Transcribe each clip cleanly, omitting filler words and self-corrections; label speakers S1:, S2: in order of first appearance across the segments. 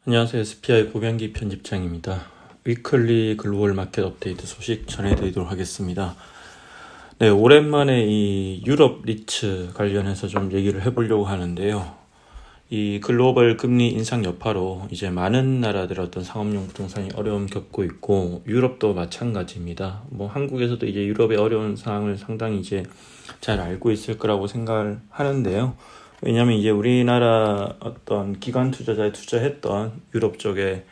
S1: 안녕하세요. SPI 고병기 편집장입니다. 위클리 글로벌 마켓 업데이트 소식 전해드리도록 하겠습니다. 네, 오랜만에 이 유럽 리츠 관련해서 좀 얘기를 해보려고 하는데요. 이 글로벌 금리 인상 여파로 이제 많은 나라들 어떤 상업용 부동산이 어려움 겪고 있고 유럽도 마찬가지입니다. 뭐 한국에서도 이제 유럽의 어려운 상황을 상당히 이제 잘 알고 있을 거라고 생각을 하는데요. 왜냐하면 이제 우리나라 어떤 기관 투자자에 투자했던 유럽 쪽의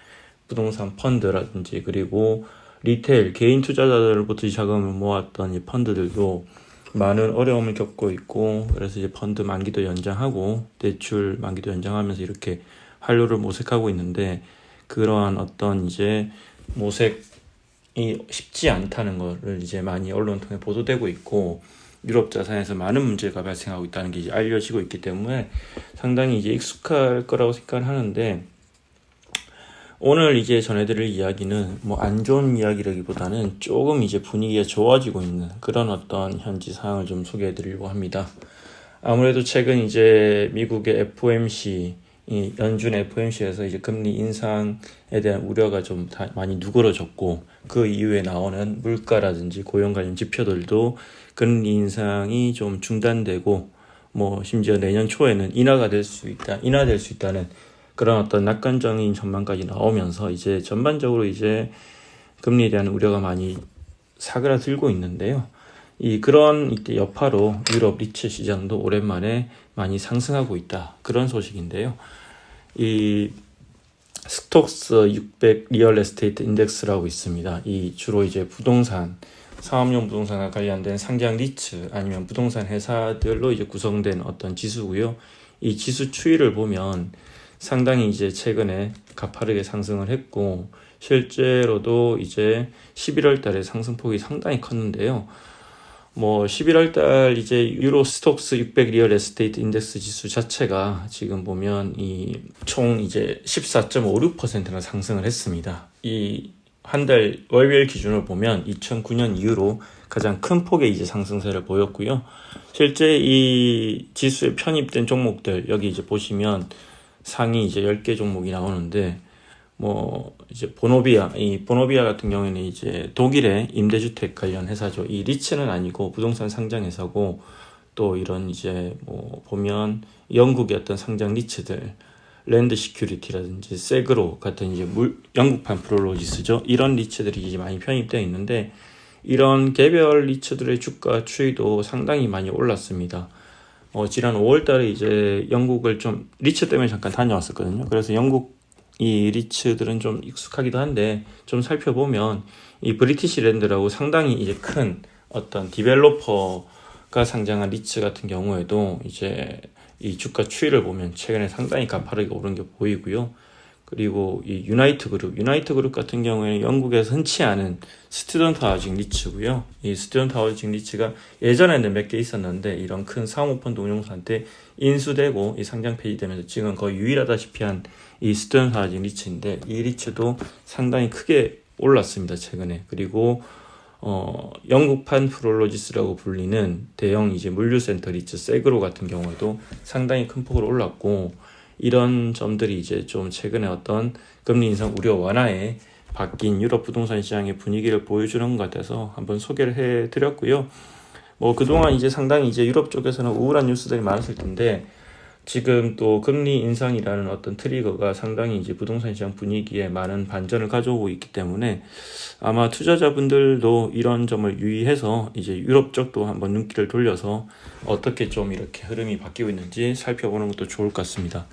S1: 부동산 펀드라든지 그리고 리테일 개인 투자자들부터 자금을 모았던 이 펀드들도 많은 어려움을 겪고 있고, 그래서 이제 펀드 만기도 연장하고 대출 만기도 연장하면서 이렇게 한류를 모색하고 있는데, 그러한 어떤 이제 모색이 쉽지 않다는 것을 이제 많이 언론 통해 보도되고 있고, 유럽 자산에서 많은 문제가 발생하고 있다는 게 이제 알려지고 있기 때문에 상당히 이제 익숙할 거라고 생각을 하는데, 오늘 이제 전해드릴 이야기는 뭐 안 좋은 이야기라기보다는 조금 이제 분위기가 좋아지고 있는 그런 어떤 현지 상황을 좀 소개해드리려고 합니다. 아무래도 최근 이제 미국의 FOMC, 이 연준 FOMC에서 이제 금리 인상에 대한 우려가 좀 많이 누그러졌고, 그 이후에 나오는 물가라든지 고용 관련 지표들도 금리 인상이 좀 중단되고, 뭐 심지어 내년 초에는 인하될 수 있다는 그런 어떤 낙관적인 전망까지 나오면서 이제 전반적으로 이제 금리에 대한 우려가 많이 사그라들고 있는데요. 그런 여파로 유럽 리츠 시장도 오랜만에 많이 상승하고 있다. 그런 소식인데요. 이 스톡스 600 리얼 에스테이트 인덱스라고 있습니다. 주로 이제 부동산, 상업용 부동산과 관련된 상장 리츠 아니면 부동산 회사들로 이제 구성된 어떤 지수고요. 이 지수 추이를 보면 상당히 이제 최근에 가파르게 상승을 했고, 실제로도 이제 11월 달에 상승폭이 상당히 컸는데요. 뭐 11월 달 이제 유로 스톡스 600 리얼 에스테이트 인덱스 지수 자체가 지금 보면 총 이제 14.56%나 상승을 했습니다. 한 달 월별 기준으로 보면 2009년 이후로 가장 큰 폭의 이제 상승세를 보였고요. 실제 이 지수에 편입된 종목들, 여기 이제 보시면 상위 이제 10개 종목이 나오는데, 뭐 이제 보노비아 같은 경우에는 이제 독일의 임대주택 관련 회사죠. 이 리츠는 아니고 부동산 상장 회사고, 또 이런 이제 뭐 보면 영국의 어떤 상장 리츠들, 랜드 시큐리티라든지 세그로 같은 이제 영국판 프롤로지스죠. 이런 리츠들이 이제 많이 편입되어 있는데, 이런 개별 리츠들의 주가 추이도 상당히 많이 올랐습니다. 지난 5월 달에 이제 영국을 좀 리츠 때문에 잠깐 다녀왔었거든요. 그래서 영국 이 리츠들은 좀 익숙하기도 한데, 좀 살펴보면 이 브리티시 랜드라고 상당히 이제 큰 어떤 디벨로퍼가 상장한 리츠 같은 경우에도 이제 이 주가 추이를 보면 최근에 상당히 가파르게 오른 게 보이고요. 그리고 이 유나이트 그룹 같은 경우에는 영국에서 흔치 않은 스튜던트 하우징 리츠고요. 이 스튜던트 하우징 리츠가 예전에는 몇 개 있었는데 이런 큰 사모펀드 운용사한테 인수되고 이 상장 폐지되면서 지금 거의 유일하다시피 한 이 스튜던트 하우징 리츠인데, 이 리츠도 상당히 크게 올랐습니다, 최근에. 그리고 영국판 프롤로지스라고 불리는 대형 이제 물류센터 리츠 세그로 같은 경우에도 상당히 큰 폭으로 올랐고, 이런 점들이 이제 좀 최근에 어떤 금리 인상 우려 완화에 바뀐 유럽 부동산 시장의 분위기를 보여주는 것 같아서 한번 소개를 해드렸고요. 뭐 그동안 이제 상당히 이제 유럽 쪽에서는 우울한 뉴스들이 많았을 텐데, 지금 또 금리 인상이라는 어떤 트리거가 상당히 이제 부동산 시장 분위기에 많은 반전을 가져오고 있기 때문에 아마 투자자분들도 이런 점을 유의해서 이제 유럽 쪽도 한번 눈길을 돌려서 어떻게 좀 이렇게 흐름이 바뀌고 있는지 살펴보는 것도 좋을 것 같습니다.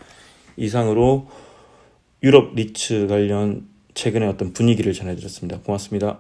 S1: 이상으로 유럽 리츠 관련 최근의 어떤 분위기를 전해드렸습니다. 고맙습니다.